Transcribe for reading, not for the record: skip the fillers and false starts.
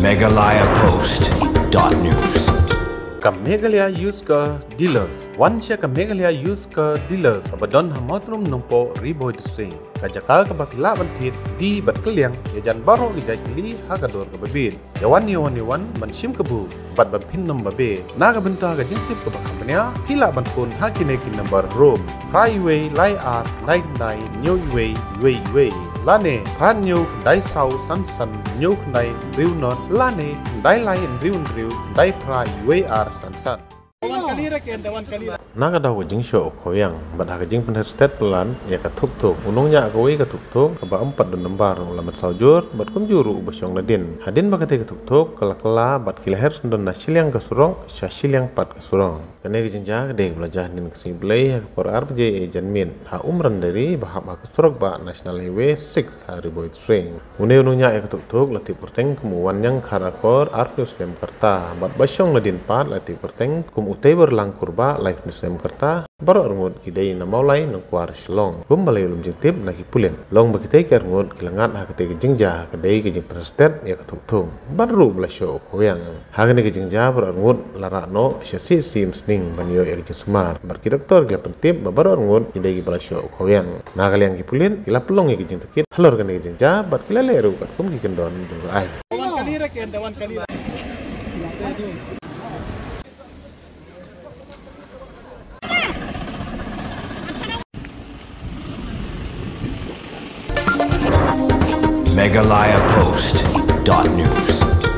megalayapost.news. Meghalaya used car dealers. One check Meghalaya used car dealers. Abadon hamatrum numpo riboy dising. Kajakal kabakila bantit di batkaliang. Yajan baro gijajili hagador kababin. Yawan manshim kabu. Bad bampin numbabe. Naga benta gajintip kabakamanya. Pila bankun hakinekin number room. Highway lai art lai new way. Lane ran new dai sau san new nai riu non lane dai lai riu dai pra way ar san. Naga daw jing show koyang bad jing pen state plan ya katuk unungnya gawe katuk kaba 4 dan lembar lamat saujur bad kumjuru basyong ladin hadin bagate katuk kala bad kilaher sundon nasil yang kasurong syasil yang pat kasurong kene gijinja gede belajah nin kesiblay por RPJ janmin ha umran dari bahab kasurok ba national highway 6 hariboy string unungnya ya katuk lati perteng kemuan yang karakor RP Muslim Karta bad basyong ladin pat lati perteng utai berlang kurba live Muslim Karta baru arngut kidai na maulai nang kuar shlong balai ulum jintip na hipulen long bakitai ke arngut kilangat ha kete jingja kedai ke jing prestet ya katung baru belasyo koyang ha kene ke jingja baru arngut larakno syasi sim sning banyo ya ke sumar bar ki doktor gila pentip baru arngut kidai ke belasyo koyang na kaliang hipulen kila pelong ya ke jing tukit halor kene ke jingja bar kila leru kat kum ki kendon juga ai wan kali megalayapost.news.